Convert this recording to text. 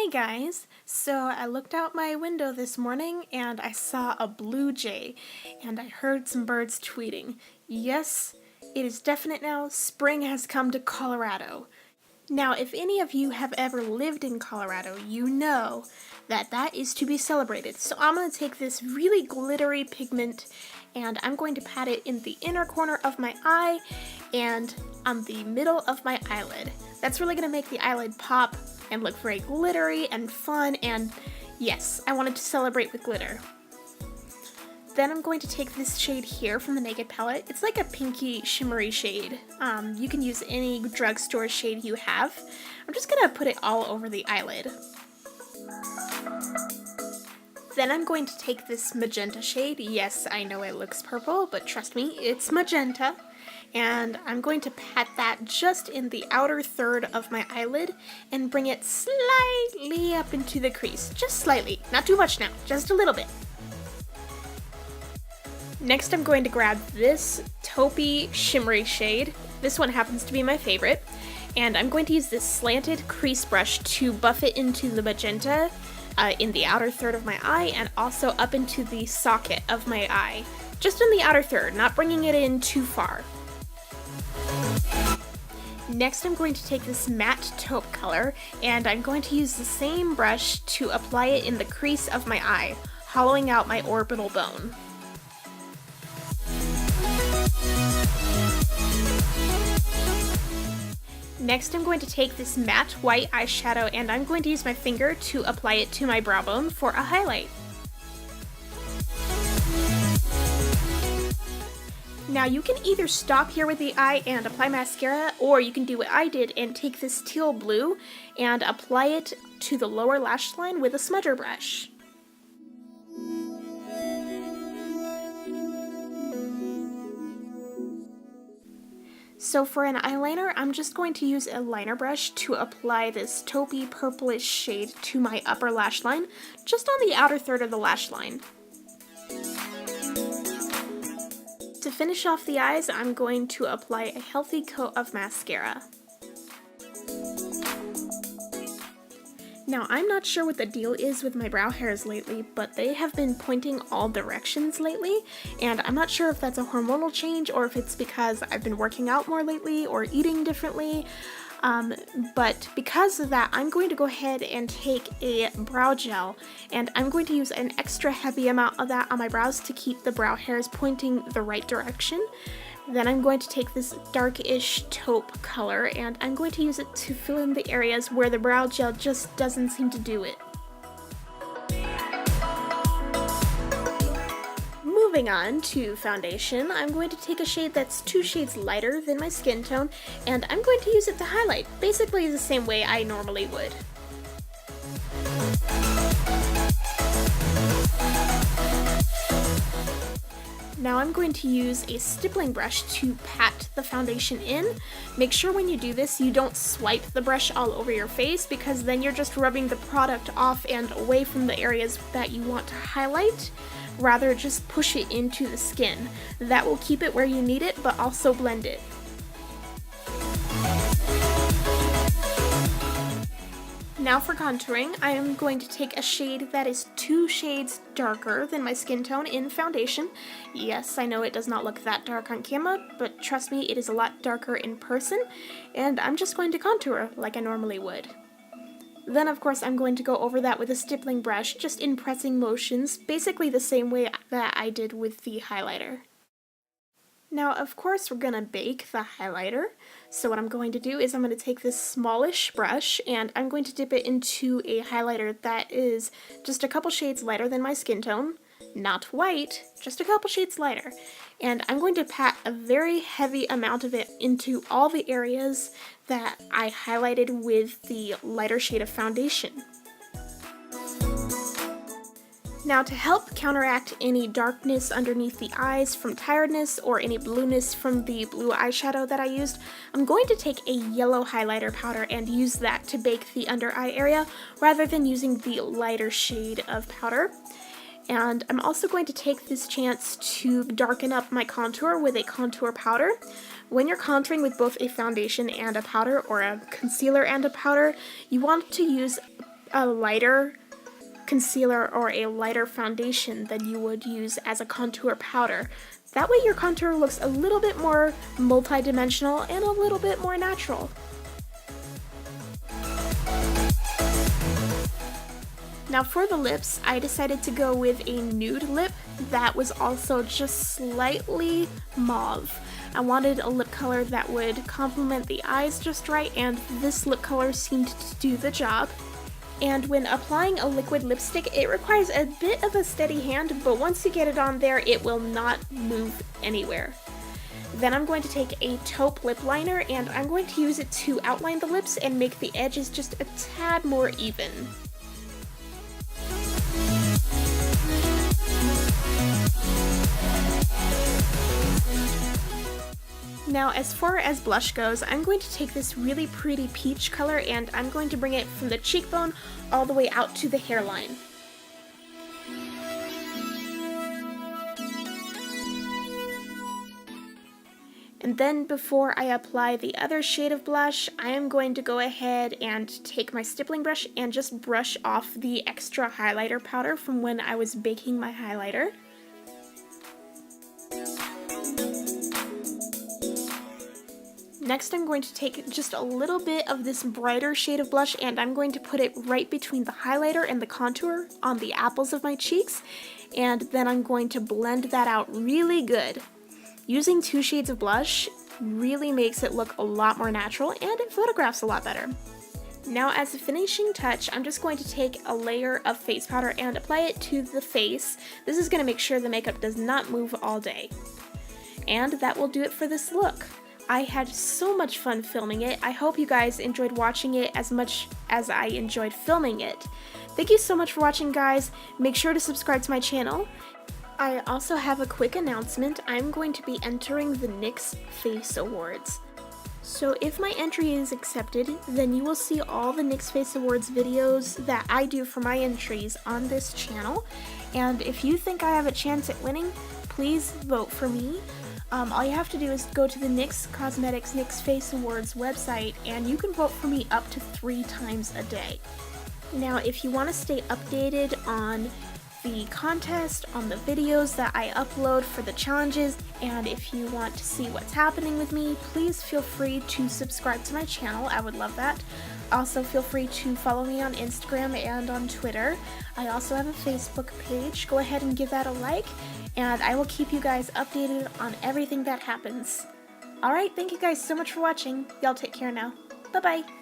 Hey guys! So I looked out my window this morning and I saw a blue jay and I heard some birds tweeting. Yes, it is definite now, spring has come to Colorado. Now if any of you have ever lived in Colorado, you know that that is to be celebrated. So I'm going to take this really glittery pigment and I'm going to pat it in the inner corner of my eye and on the middle of my eyelid. That's really going to make the eyelid pop and look very glittery and fun, and yes, I wanted to celebrate with glitter. Then I'm going to take this shade here from the Naked palette. It's like a pinky shimmery shade. You can use any drugstore shade you have. I'm just going to put it all over the eyelid. Then I'm going to take this magenta shade. Yes, I know it looks purple, but trust me, it's magenta. And I'm going to pat that just in the outer third of my eyelid and bring it slightly up into the crease. Just slightly, not too much now, just a little bit. Next I'm going to grab this taupey shimmery shade. This one happens to be my favorite. And I'm going to use this slanted crease brush to buff it into the magenta in the outer third of my eye and also up into the socket of my eye. Just in the outer third, not bringing it in too far. Next I'm going to take this matte taupe color and I'm going to use the same brush to apply it in the crease of my eye, hollowing out my orbital bone. Next I'm going to take this matte white eyeshadow and I'm going to use my finger to apply it to my brow bone for a highlight. Now you can either stop here with the eye and apply mascara, or you can do what I did and take this teal blue and apply it to the lower lash line with a smudger brush. So for an eyeliner, I'm just going to use a liner brush to apply this taupey purplish shade to my upper lash line, just on the outer third of the lash line. To finish off the eyes, I'm going to apply a healthy coat of mascara. Now, I'm not sure what the deal is with my brow hairs lately, but they have been pointing all directions lately, and I'm not sure if that's a hormonal change or if it's because I've been working out more lately or eating differently. But because of that, I'm going to go ahead and take a brow gel and I'm going to use an extra heavy amount of that on my brows to keep the brow hairs pointing the right direction. Then I'm going to take this darkish taupe color and I'm going to use it to fill in the areas where the brow gel just doesn't seem to do it. Moving on to foundation, I'm going to take a shade that's 2 shades lighter than my skin tone, and I'm going to use it to highlight, basically the same way I normally would. Now I'm going to use a stippling brush to pat the foundation in. Make sure when you do this you don't swipe the brush all over your face, because then you're just rubbing the product off and away from the areas that you want to highlight. Rather, just push it into the skin. That will keep it where you need it, but also blend it. Now for contouring, I am going to take a shade that is 2 shades darker than my skin tone in foundation. Yes, I know it does not look that dark on camera, but trust me, it is a lot darker in person, and I'm just going to contour like I normally would. Then of course I'm going to go over that with a stippling brush, just in pressing motions, basically the same way that I did with the highlighter. Now of course we're going to bake the highlighter, so what I'm going to do is I'm going to take this smallish brush and I'm going to dip it into a highlighter that is just a couple shades lighter than my skin tone. Not white, just a couple shades lighter. And I'm going to pat a very heavy amount of it into all the areas that I highlighted with the lighter shade of foundation. Now to help counteract any darkness underneath the eyes from tiredness or any blueness from the blue eyeshadow that I used, I'm going to take a yellow highlighter powder and use that to bake the under eye area rather than using the lighter shade of powder. And I'm also going to take this chance to darken up my contour with a contour powder. When you're contouring with both a foundation and a powder, or a concealer and a powder, you want to use a lighter concealer or a lighter foundation than you would use as a contour powder. That way your contour looks a little bit more multi-dimensional and a little bit more natural. Now for the lips, I decided to go with a nude lip that was also just slightly mauve. I wanted a lip color that would complement the eyes just right, and this lip color seemed to do the job. And when applying a liquid lipstick, it requires a bit of a steady hand, but once you get it on there, it will not move anywhere. Then I'm going to take a taupe lip liner, and I'm going to use it to outline the lips and make the edges just a tad more even. Now as far as blush goes, I'm going to take this really pretty peach color and I'm going to bring it from the cheekbone all the way out to the hairline. And then before I apply the other shade of blush, I am going to go ahead and take my stippling brush and just brush off the extra highlighter powder from when I was baking my highlighter. Next, I'm going to take just a little bit of this brighter shade of blush and I'm going to put it right between the highlighter and the contour on the apples of my cheeks, and then I'm going to blend that out really good. Using 2 shades of blush really makes it look a lot more natural and it photographs a lot better. Now as a finishing touch, I'm just going to take a layer of face powder and apply it to the face. This is going to make sure the makeup does not move all day. And that will do it for this look. I had so much fun filming it. I hope you guys enjoyed watching it as much as I enjoyed filming it. Thank you so much for watching, guys. Make sure to subscribe to my channel. I also have a quick announcement. I'm going to be entering the NYX Face Awards. So if my entry is accepted, then you will see all the NYX Face Awards videos that I do for my entries on this channel. And if you think I have a chance at winning, please vote for me. All you have to do is go to the NYX Cosmetics NYX Face Awards website and you can vote for me up to 3 times a day. Now if you want to stay updated on the contest, on the videos that I upload for the challenges, and if you want to see what's happening with me, please feel free to subscribe to my channel. I would love that. Also feel free to follow me on Instagram and on Twitter. I also have a Facebook page. Go ahead and give that a like, and I will keep you guys updated on everything that happens. Alright, thank you guys so much for watching. Y'all take care now. Bye-bye.